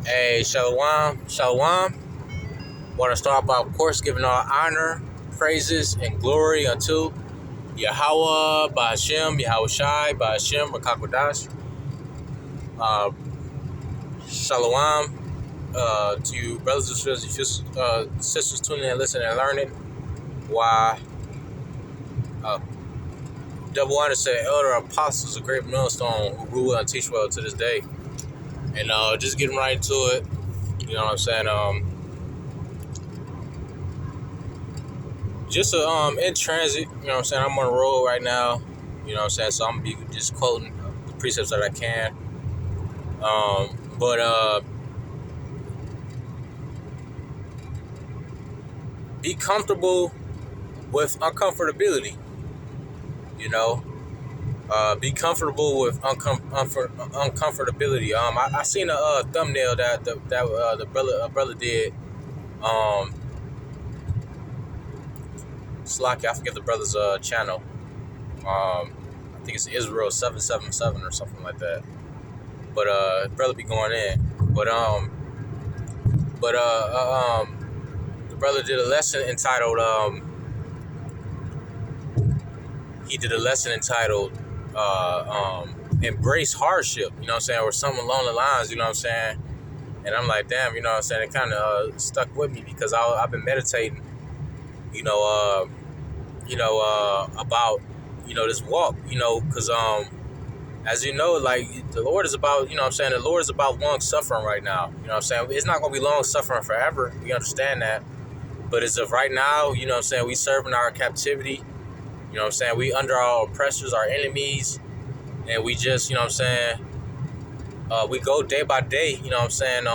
Hey, Shalom, Shalom. Want to start by, of course, giving all honor, praises, and glory unto Yahweh, Ba'ashem, Yahweh Shai, Ba'ashem, Rakakwadash. Uh, Shalom to you, brothers and sisters tuning in, listening, and learning. Why, Double Honor said, Elder Apostles, a great millstone who grew well and teach well to this day. And just getting right into it, you know what I'm saying? Just in transit, you know what I'm saying? I'm on the road right now, you know what I'm saying? So I'm going to be just quoting the precepts that I can. But be comfortable with uncomfortability, you know? Be comfortable with uncomfortability. I seen a thumbnail that the brother did. Slocky, I forget the brother's channel. I think it's Israel 777 or something like that. But brother be going in. The brother did a lesson entitled embrace hardship, you know what I'm saying, or something along the lines, you know what I'm saying. And I'm like, damn, you know what I'm saying, it kind of stuck with me because I've been meditating, about, this walk, because as you know, like, the Lord is about, you know what I'm saying, the Lord is about long suffering right now, you know what I'm saying. It's not going to be long suffering forever, we understand that, but as of right now, you know what I'm saying, we serving our captivity, you know what I'm saying, we under our oppressors, our enemies, and we just, you know what I'm saying, we go day by day, you know what I'm saying,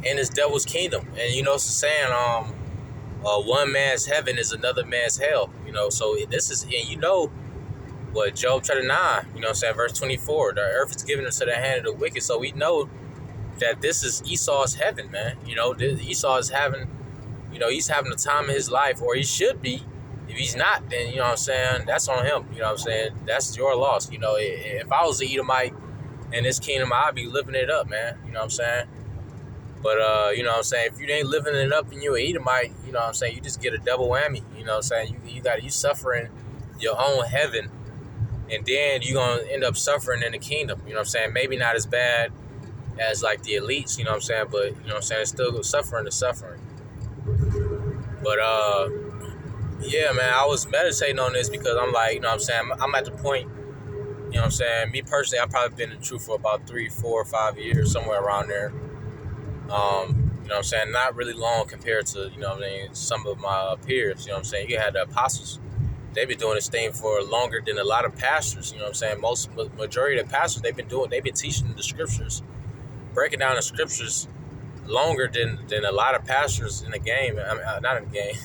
in this devil's kingdom. And, it's the saying, one man's heaven is another man's hell, so this is, and what Job chapter 9, you know what I'm saying, verse 24, the earth is given into the hand of the wicked, so we know that this is Esau's heaven, man. Esau is having, he's having the time of his life, or he should be. If he's not, then, you know what I'm saying, that's on him, you know what I'm saying, that's your loss. If I was an Edomite in this kingdom, I'd be living it up, man, you know what I'm saying. But, you know what I'm saying, if you ain't living it up and you're an Edomite, you know what I'm saying, you just get a double whammy, you know what I'm saying, you suffering your own heaven, and then you're going to end up suffering in the kingdom, you know what I'm saying, maybe not as bad as, like, the elites, you know what I'm saying, but, you know what I'm saying, it's still suffering to suffering. But, yeah, man, I was meditating on this because I'm like, you know what I'm saying, I'm at the point, you know what I'm saying, me personally, I've probably been in the truth for about 3, 4, 5 years, somewhere around there. You know what I'm saying, not really long compared to, you know what I mean, some of my peers, you know what I'm saying. You had the apostles, they've been doing this thing for longer than a lot of pastors, you know what I'm saying. Majority of the pastors, they've been teaching the scriptures, breaking down the scriptures longer than a lot of pastors in the game. I mean, not in the game,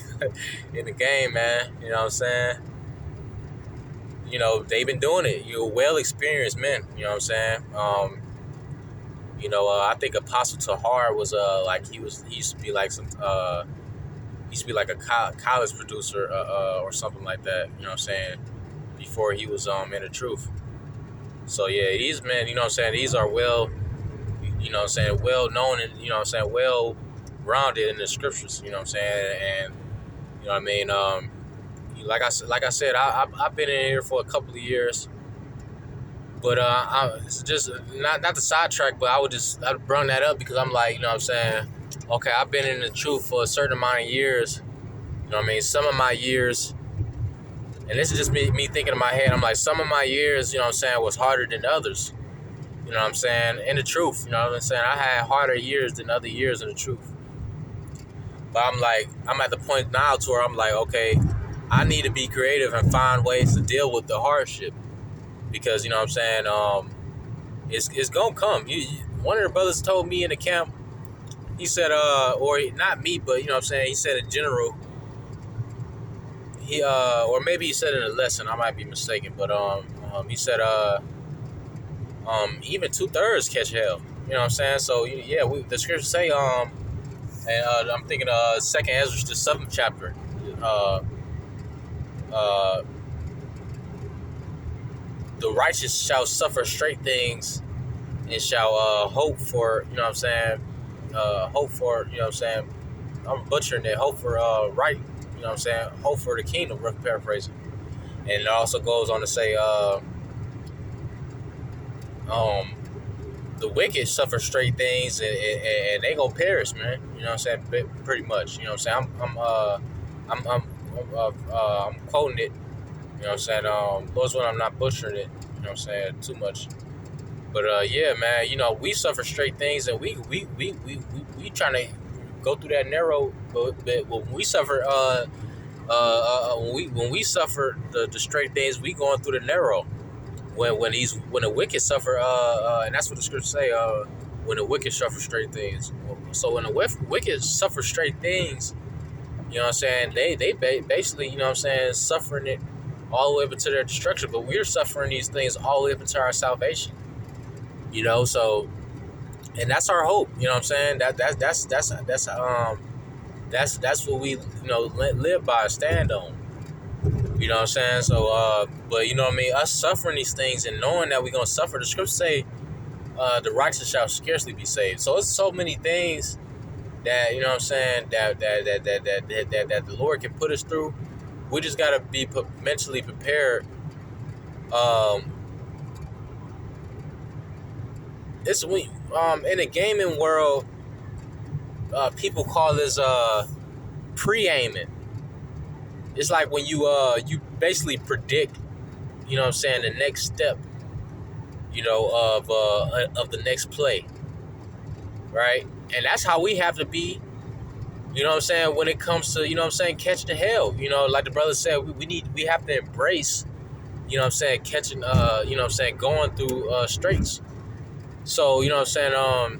in the game, man, you know what I'm saying. They've been doing it. You're well experienced men, you know what I'm saying. I think Apostle Tahar was he used to be like a college producer or something like that, you know what I'm saying, before he was in the truth. So yeah, these men, you know what I'm saying, these are well, you know what I'm saying, well known, and, you know what I'm saying, well grounded in the scriptures, you know what I'm saying. And you know what I mean, like I said, I've been in here for a couple of years. But it's just not the sidetrack, but I bring that up because I'm like, you know what I'm saying, okay, I've been in the truth for a certain amount of years, you know what I mean, some of my years, and this is just me thinking in my head, I'm like, some of my years, you know what I'm saying, was harder than others, you know what I'm saying, in the truth, you know what I'm saying, I had harder years than other years in the truth, but I'm at the point now to where I'm like, okay, I need to be creative and find ways to deal with the hardship, because, you know what I'm saying, it's gonna come. One of the brothers told me in the camp, he said, or not me, but, you know what I'm saying, he said in general, or maybe he said in a lesson, I might be mistaken, but he said, even 2/3 catch hell, you know what I'm saying. So yeah, the scriptures say, and I'm thinking, 2nd Ezra, the 7th chapter, the righteous shall suffer straight things, and shall hope for, you know what I'm saying, hope for, you know what I'm saying, I'm butchering it, hope for right, you know what I'm saying, hope for the kingdom, rough paraphrasing. And it also goes on to say, um, the wicked suffer straight things, and they gonna perish, man. You know what I'm saying? Pretty much. You know what I'm saying? I'm quoting it. You know what I'm saying? Those when I'm not butchering it. You know what I'm saying? Too much. But yeah, man. You know, we suffer straight things, and we trying to go through that narrow. But when we suffer, when we suffer the straight things, we going through the narrow. When the wicked suffer, and that's what the scriptures say. When the wicked suffer straight things. So when the wicked suffer straight things, you know what I'm saying, they basically, you know what I'm saying, suffering it all the way up into their destruction. But we're suffering these things all the way up into our salvation. You know, so, and that's our hope. You know what I'm saying? That's what we, you know, live by, stand on. You know what I'm saying? So, but you know what I mean? Us suffering these things and knowing that we're gonna suffer, the scriptures say, the righteous shall scarcely be saved. So it's so many things that, you know what I'm saying, that the Lord can put us through. We just gotta be mentally prepared. It's we in the gaming world, people call this pre-aiming. It's like when you basically predict, you know what I'm saying, the next step, you know, of the next play, right? And that's how we have to be, you know what I'm saying, when it comes to, you know what I'm saying, catch the hell. You know, like the brother said, we have to embrace, you know what I'm saying, catching, you know what I'm saying, going through straights. So, you know what I'm saying,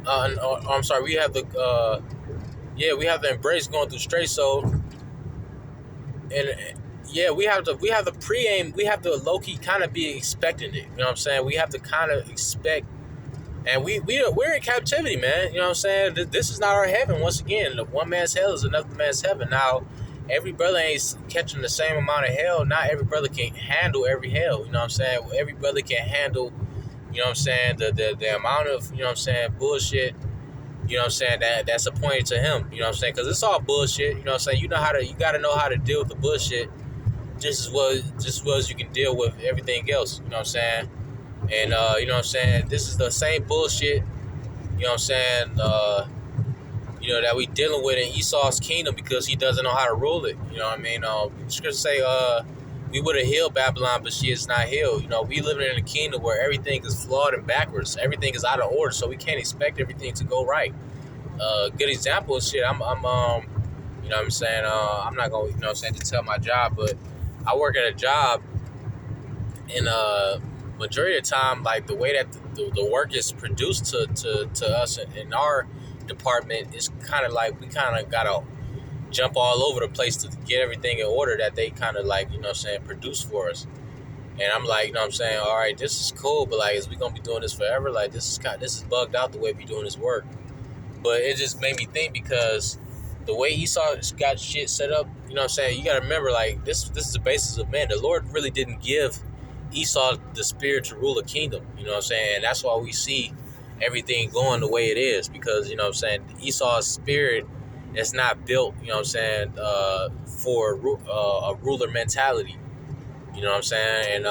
I'm sorry, we have the, yeah, we have to embrace going through straights. So, and yeah, we have to pre-aim, we have to low-key kind of be expecting it. You know what I'm saying? We have to kind of expect. And we're in captivity, man. You know what I'm saying? This is not our heaven. Once again, one man's hell is another man's heaven. Now, every brother ain't catching the same amount of hell. Not every brother can handle every hell. You know what I'm saying? Every brother can handle, you know what I'm saying, the amount of, you know what I'm saying, bullshit, you know what I'm saying, that's appointed to him. You know what I'm saying? Because it's all bullshit. You know what I'm saying? You got to know how to deal with the bullshit just as well as you can deal with everything else. You know what I'm saying? And, you know what I'm saying, this is the same bullshit, you know what I'm saying, you know, that we dealing with in Esau's kingdom because he doesn't know how to rule it. You know what I mean? Scripture say, we would have healed Babylon, but she is not healed. You know, we living in a kingdom where everything is flawed and backwards. Everything is out of order, so we can't expect everything to go right. Good example is shit. I'm you know what I'm saying, I'm not going to, you know what I'm saying, to tell my job, but I work at a job, and majority of the time, like the way that the work is produced to us in our department is kind of like we kind of gotta jump all over the place to get everything in order that they kind of, like, you know what I'm saying, produce for us. And I'm like, you know what I'm saying, all right, this is cool, but like, is we gonna be doing this forever? Like, this is bugged out the way we doing this work. But it just made me think, because the way Esau got shit set up, you know what I'm saying, you gotta remember, like, this is the basis of man. The Lord really didn't give Esau the spirit to rule a kingdom, you know what I'm saying? And that's why we see everything going the way it is, because, you know what I'm saying, Esau's spirit is not built, you know what I'm saying, for a ruler mentality, you know what I'm saying? And,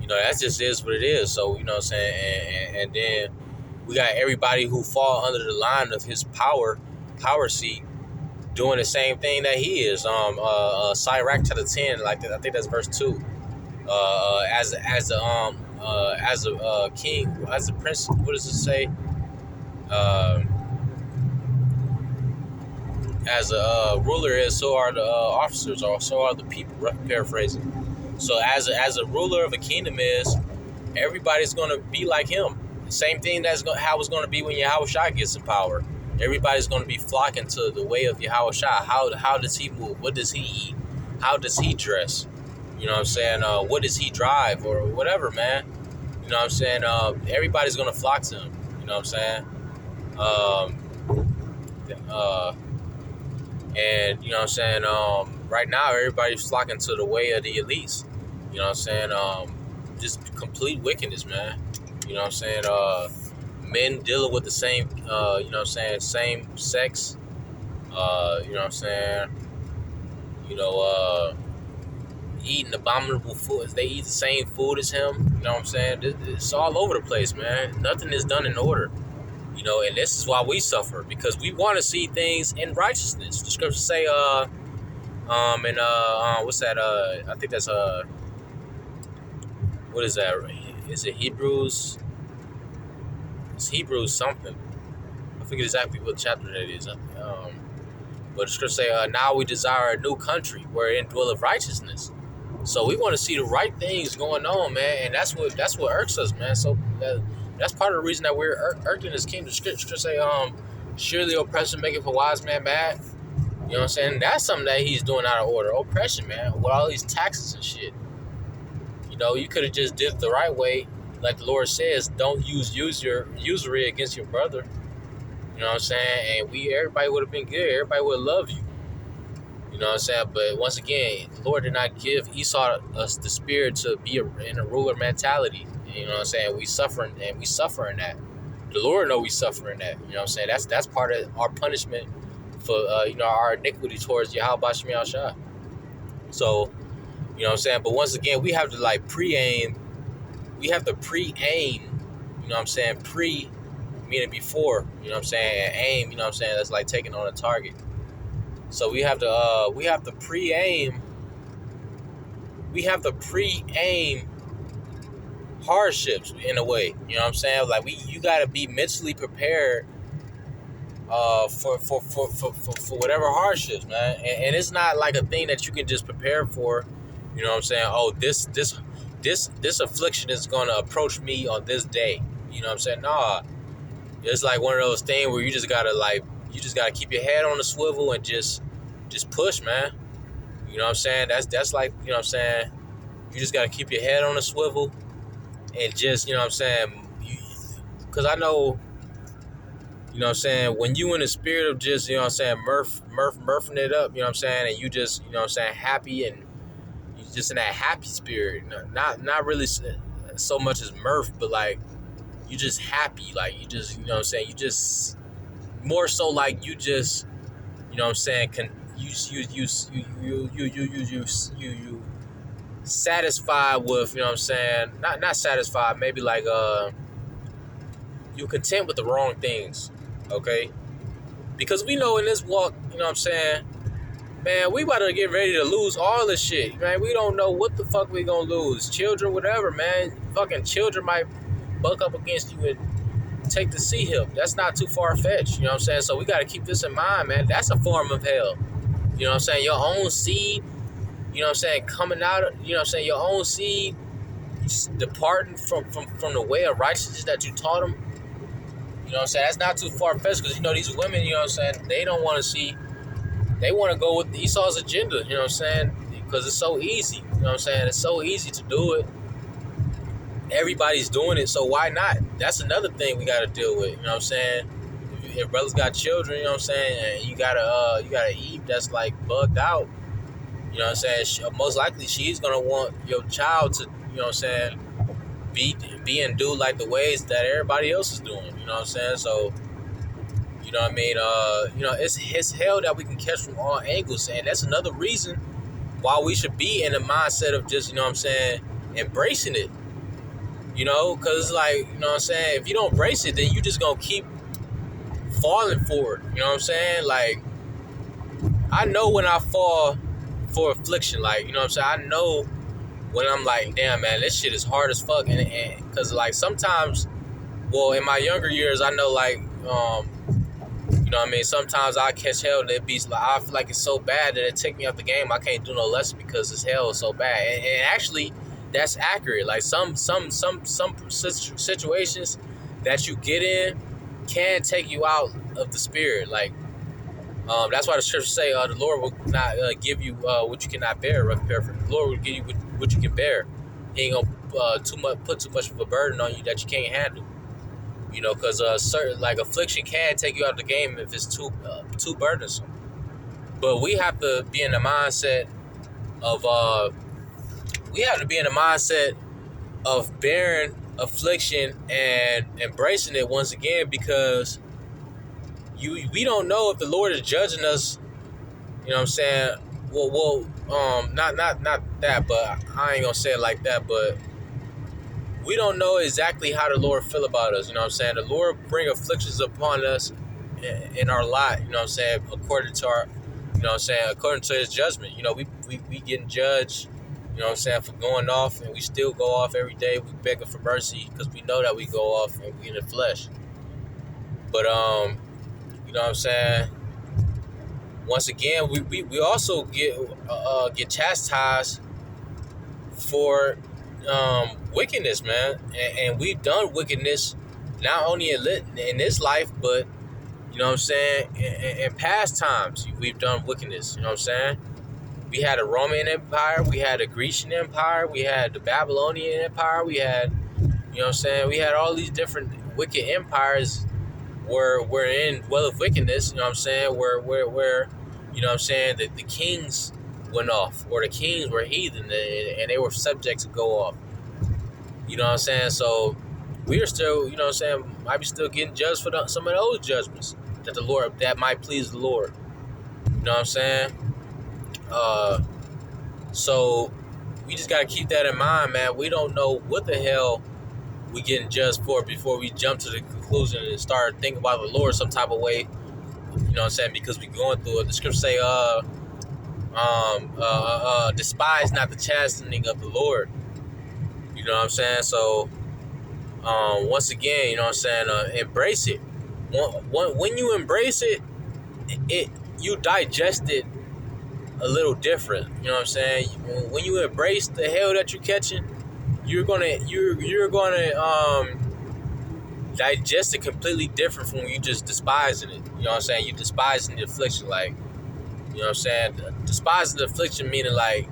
you know, that just is what it is. So, you know what I'm saying, and then we got everybody who fall under the line of his power seat doing the same thing that he is. Sirach chapter 10, like I think that's verse 2. As a king, as a prince, what does it say? As a ruler is, so are the officers, or so are the people. Paraphrasing. So as a ruler of a kingdom is, everybody's going to be like him. Same thing how it's going to be when Yahushua gets in power. Everybody's going to be flocking to the way of Yahushua. How does he move? What does he eat? How does he dress? You know what I'm saying? What does he drive, or whatever, man? You know what I'm saying? Everybody's going to flock to him. You know what I'm saying? And, you know what I'm saying? Right now, everybody's flocking to the way of the elites. You know what I'm saying? Just complete wickedness, man. You know what I'm saying? Men dealing with the same, you know what I'm saying, same sex. You know what I'm saying? You know, eating abominable foods. They eat the same food as him. You know what I'm saying? It's all over the place, man. Nothing is done in order. You know, and this is why we suffer, because we want to see things in righteousness. The scriptures say, what's that? I think that's what is that? Is it Hebrews? It's Hebrews something. I forget exactly what chapter that is. But the scriptures say, now we desire a new country wherein dwelleth righteousness. So we want to see the right things going on, man, and that's what irks us, man. So that's part of the reason that we're irked in this kingdom. Scripture say, surely oppression maketh a wise man mad. You know what I'm saying? That's something that he's doing out of order. Oppression, man, with all these taxes and shit. You know, you could have just did it the right way, like the Lord says. Don't use your usury against your brother. You know what I'm saying? And everybody would have been good. Everybody would have loved you. You know what I'm saying? But once again, the Lord did not give Esau us the spirit to be in a ruler mentality. You know what I'm saying? We suffering in that. The Lord know we suffer in that. You know what I'm saying? That's part of our punishment for our iniquity towards Yahweh Shemi Shah. So, you know what I'm saying? But once again, we have to pre-aim. We have to pre-aim, you know what I'm saying? Meaning before, you know what I'm saying? And aim, you know what I'm saying? That's like taking on a target. So we have to pre-aim. We have to pre-aim hardships in a way. You know what I'm saying? Like you gotta be mentally prepared for whatever hardships, man. And it's not like a thing that you can just prepare for. You know what I'm saying? Oh, this affliction is gonna approach me on this day. You know what I'm saying? Nah. It's like one of those things where you just gotta keep your head on the swivel and just push, man. You know what I'm saying? That's like, you know what I'm saying? You just gotta keep your head on the swivel and just, you know what I'm saying? Because I know, you know what I'm saying, when you in the spirit of just, you know what I'm saying, murphing it up, you know what I'm saying, and you just, you know what I'm saying, happy, and you just in that happy spirit, not really so much as mirth, but like you just happy, like you just, you know what I'm saying, you just more so like you just, you know what I'm saying, you satisfied with, you know what I'm saying, not satisfied, maybe like you content with the wrong things, okay? Because we know in this walk, you know what I'm saying, man, we about to get ready to lose all this shit, man. We don't know what the fuck we gonna lose. Children, whatever, man. Fucking children might buck up against you and take the sea hip. That's not too far-fetched, you know what I'm saying? So we got to keep this in mind, man. That's a form of hell. You know what I'm saying? Your own seed, you know what I'm saying, coming out of, you know what I'm saying, your own seed departing from the way of righteousness that you taught them. You know what I'm saying? That's not too far-fetched, because, you know, these women, you know what I'm saying, they don't want to see, they want to go with Esau's agenda, you know what I'm saying? Because it's so easy, you know what I'm saying? It's so easy to do it. Everybody's doing it, so why not? That's another thing we got to deal with, you know what I'm saying? If brothers got children, you know what I'm saying, and you got a Eve that's like bugged out, you know what I'm saying, most likely she's going to want your child to, you know what I'm saying, be and do like the ways that everybody else is doing, you know what I'm saying? So, you know what I mean? You know, it's hell that we can catch from all angles, and that's another reason why we should be in the mindset of just, you know what I'm saying, embracing it. You know, because, like, you know what I'm saying, if you don't embrace it, then you just going to keep falling for it. You know what I'm saying? Like, I know when I fall for affliction, like, you know what I'm saying? I know when I'm like, damn, man, this shit is hard as fuck. And because, like, sometimes, well, in my younger years, I know, like, you know what I mean? Sometimes I catch hell and it be like, I feel like it's so bad that it take me out the game. I can't do no lesson because this hell is so bad. And actually, that's accurate. Like some situations that you get in can take you out of the spirit. Like that's why the scriptures say the Lord will not give you what you cannot bear. The Lord will give you what you can bear. He ain't gonna put too much of a burden on you that you can't handle. You know, because certain like affliction can take you out of the game if it's too burdensome. But we have to be in the mindset of bearing affliction and embracing it once again, because we don't know if the Lord is judging us. You know what I'm saying? Not that, but I ain't gonna say it like that. But we don't know exactly how the Lord feel about us. You know what I'm saying? The Lord bring afflictions upon us in our lot. You know what I'm saying? According to our, you know what I'm saying? According to His judgment. You know, we getting judged. You know what I'm saying? For going off, and we still go off every day. We begging for mercy because we know that we go off and we in the flesh. But you know what I'm saying? Once again, we also get chastised for wickedness, man, and we've done wickedness not only in this life, but you know what I'm saying, in past times we've done wickedness. You know what I'm saying? We had a Roman Empire, we had a Grecian Empire, we had the Babylonian Empire, we had, you know what I'm saying, we had all these different wicked empires were in well of wickedness. You know what I'm saying? Where you know what I'm saying, the kings went off, or the kings were heathen, and they were subject to go off. You know what I'm saying? So we are still, you know what I'm saying, might be still getting judged for some of those judgments that might please the Lord. You know what I'm saying? So we just gotta keep that in mind, man. We don't know what the hell we getting judged for before we jump to the conclusion and start thinking about the Lord some type of way. You know what I'm saying? Because we going through it. The scriptures say, despise not the chastening of the Lord. You know what I'm saying? So, once again, you know what I'm saying, embrace it. When you embrace it, you digest it a little different. You know what I'm saying? When you embrace the hell that you're catching, you're gonna digest it completely different from when you just despising it. You know what I'm saying? You despising the affliction, like, you know what I'm saying? Despising the affliction meaning like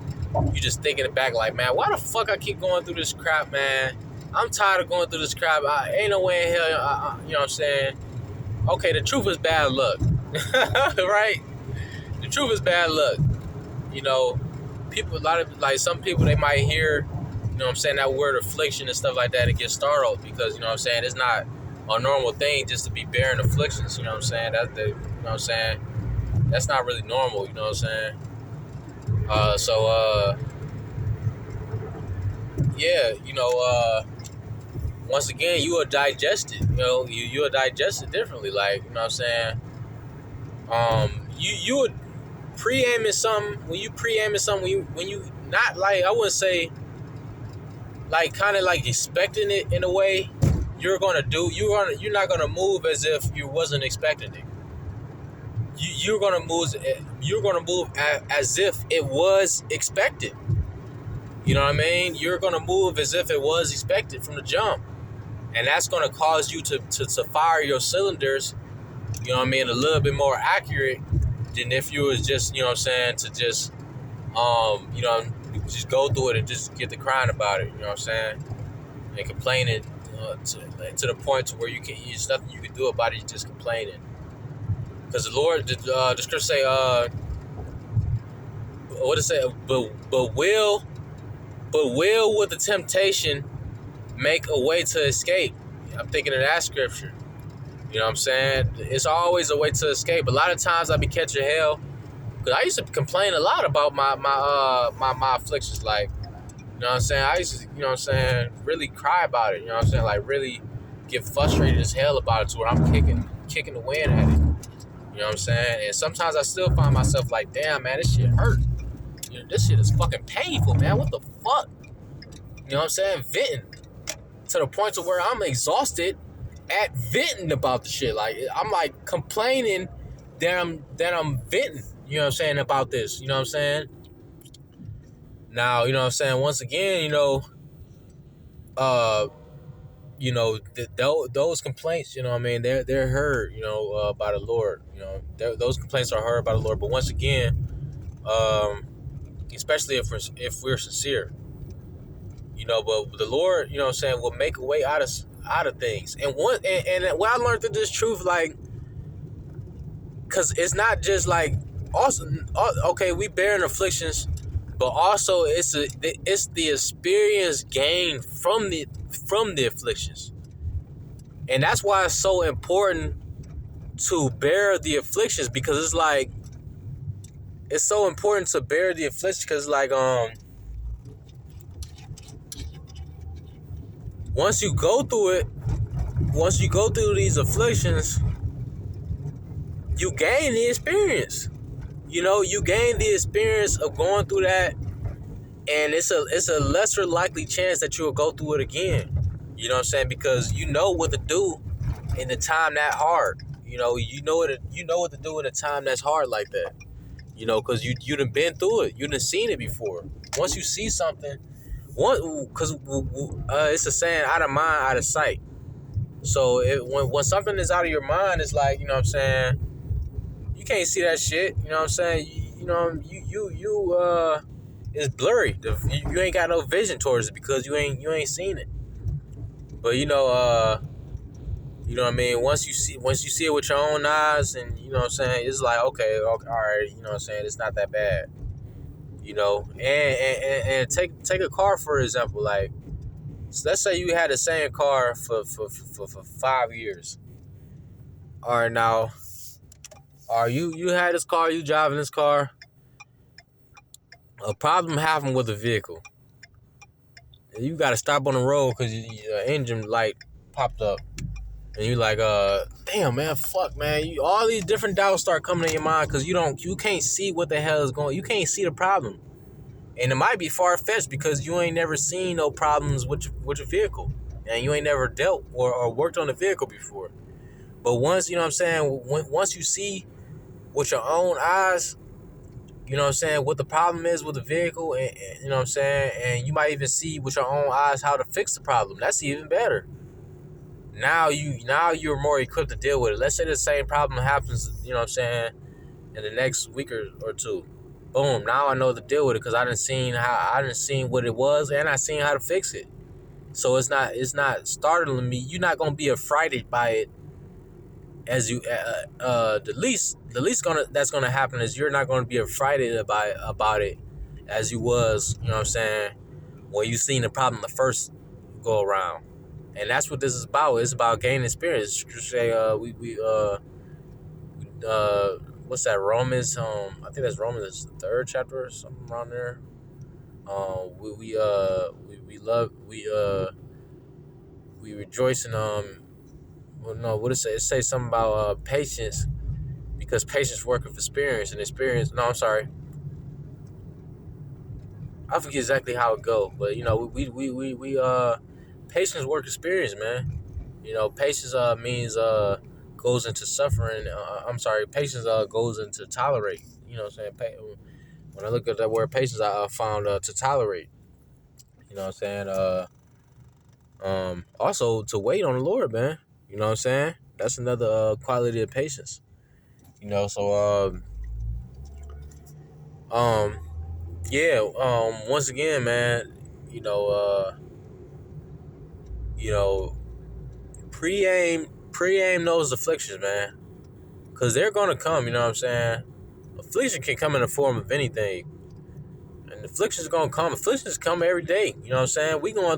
you just thinking it back like, man, why the fuck I keep going through this crap, man? I'm tired of going through this crap. Ain't no way in hell, you know what I'm saying? Okay, the truth is bad luck, right? The truth is bad luck. You know, some people, they might hear, you know what I'm saying, that word affliction and stuff like that and get startled because, you know what I'm saying, it's not a normal thing just to be bearing afflictions. You know what I'm saying? You know what I'm saying? That's not really normal. You know what I'm saying? Yeah, you know, once again, you will digest it. You know, you will digest it differently. Like, you know what I'm saying? You would preaiming something, when you not, like, I wouldn't say like kind of like expecting it in a way, you're not gonna move as if you wasn't expecting it. You're gonna move as if it was expected. You know what I mean? You're gonna move as if it was expected from the jump, and that's gonna cause you to fire your cylinders, you know what I mean, a little bit more accurate than if you was just, you know what I'm saying, to just you know, just go through it and just get to crying about it. You know what I'm saying? And complaining to the point to where there's nothing you can do about it. You're just complaining. Because the Lord, the scripture say, what it say? But will with the temptation make a way to escape? I'm thinking of that scripture. You know what I'm saying? It's always a way to escape. A lot of times I be catching hell because I used to complain a lot about my afflictions. Like, you know what I'm saying? I used to, you know what I'm saying, really cry about it. You know what I'm saying? Like, really get frustrated as hell about it to where I'm kicking the wind at it. You know what I'm saying? And sometimes I still find myself like, damn, man, this shit hurt. You know, this shit is fucking painful, man. What the fuck? You know what I'm saying? Venting to the point to where I'm exhausted at venting about the shit. Like, I'm like complaining that I'm venting, you know what I'm saying, about this. You know what I'm saying? Now, you know what I'm saying, once again, you know, those complaints, you know what I mean, they're heard, you know, by the Lord. You know, those complaints are heard by the Lord. But once again, especially if we're sincere, you know, but the Lord, you know what I'm saying, will make a way out of things. And what I learned through this truth, like, because it's not just like, also, okay, we bearing afflictions, but also it's the experience gained from from the afflictions. And that's why it's so important to bear the afflictions, because it's like, it's so important to bear the afflictions because like once you go through it, once you go through these afflictions, you gain the experience. You gain the experience of going through that, and it's a lesser likely chance that you'll go through it again. You know what I'm saying? Because you know what to do in the time that hard. You know what to do in a time that's hard like that. Because you done been through it. You done seen it before. Once you see something, because it's a saying, out of mind, out of sight. So when something is out of your mind, it's like, you know what I'm saying, you can't see that shit. You know what I'm saying? It's blurry. You ain't got no vision towards it because you ain't seen it. But you know what I mean. Once you see it with your own eyes, and you know what I'm saying, it's like, okay, all right. You know what I'm saying, it's not that bad. And take a car for example. Like, so let's say you had the same car for 5 years. All right, now, you had this car, you driving this car. A problem happened with the vehicle. You got to stop on the road because your engine light popped up. And you like, damn, man, fuck, man. All these different doubts start coming in your mind because you can't see what the hell is going. You can't see the problem. And it might be far-fetched because you ain't never seen no problems with your vehicle. And you ain't never dealt or worked on the vehicle before. But once, you know what I'm saying, once you see with your own eyes, you know what I'm saying, what the problem is with the vehicle, and you know what I'm saying, and you might even see with your own eyes how to fix the problem. That's even better. Now you're more equipped to deal with it. Let's say the same problem happens, you know what I'm saying, in the next week or two. Boom, now I know to deal with it because I done seen what it was, and I seen how to fix it. So it's not startling me. You're not gonna be affrighted by it. As you the least that's gonna happen is you're not gonna be affrighted about it as you was, you know what I'm saying, when you seen the problem the first go around. And that's what this is about. It's about gaining experience. Say what's that, Romans, I think that's Romans, the third chapter or something around there. We rejoice in well, no, what it say? It say something about patience, because patience worketh experience, and experience. No, I'm sorry, I forget exactly how it go, but we patience work experience, man. Patience means goes into suffering. I'm sorry, patience goes into tolerate. You know what I'm saying? When I look at that word patience, I found to tolerate. You know what I'm saying? Also to wait on the Lord, man. You know what I'm saying? That's another quality of patience. So um, yeah. Once again, man. You know, uh, you know, pre-aim those afflictions, man, because they're gonna come. You know what I'm saying? Affliction can come in the form of anything, and afflictions gonna come. Afflictions come every day. You know what I'm saying? We go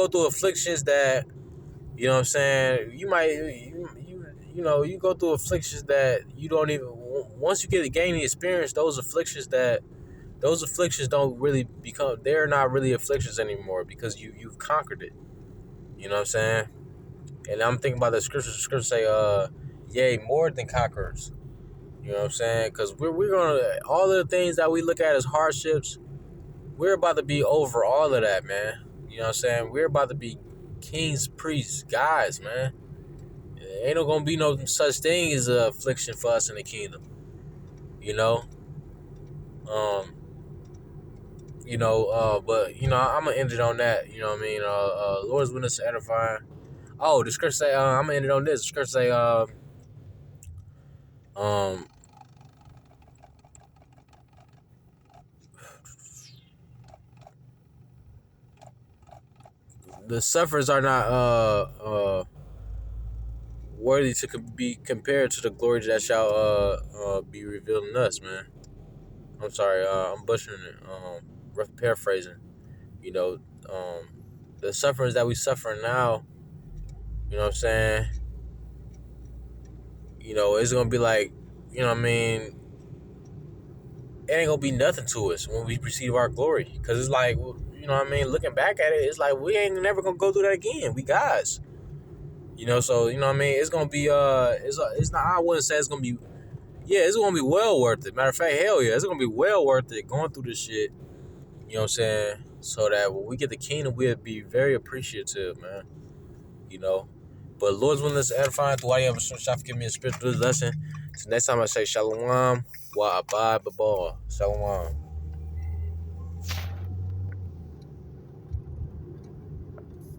through afflictions that, you know what I'm saying, you go through afflictions that you don't even, once you gain the experience, those afflictions don't really become, they're not really afflictions anymore because you've conquered it. You know what I'm saying? And I'm thinking about the scriptures. The scriptures say, yea, more than conquerors. You know what I'm saying? Because we're going to, all of the things that we look at as hardships, we're about to be over all of that, man. You know what I'm saying? We're about to be kings, priests, guys, man. Ain't no gonna be no such thing as a affliction for us in the kingdom. You know? Um, but I'm gonna end it on that. You know what I mean? Lord's witness edifying. Oh, the scripture say, I'm gonna end it on this. The scripture say, um, the sufferers are not worthy to be compared to the glory that shall be revealed in us, man. I'm sorry, I'm butchering it. Rough paraphrasing. You know, um, the sufferings that we suffer now, you know what I'm saying? It's gonna be like, you know what I mean? It ain't gonna be nothing to us when we receive our glory. Cause it's like, you know what I mean? Looking back at it, it's like we ain't never gonna go through that again. We guys. So you know what I mean? It's gonna be it's not, I wouldn't say it's gonna be, yeah, it's gonna be well worth it. Matter of fact, hell yeah, it's gonna be well worth it going through this shit. You know what I'm saying? So that when we get the kingdom, we'll be very appreciative, man. You know. But Lord's willing, let's edify through why you ever shot forgive me a spiritual lesson. So next time I say shalom, wa abad babal. Shalom.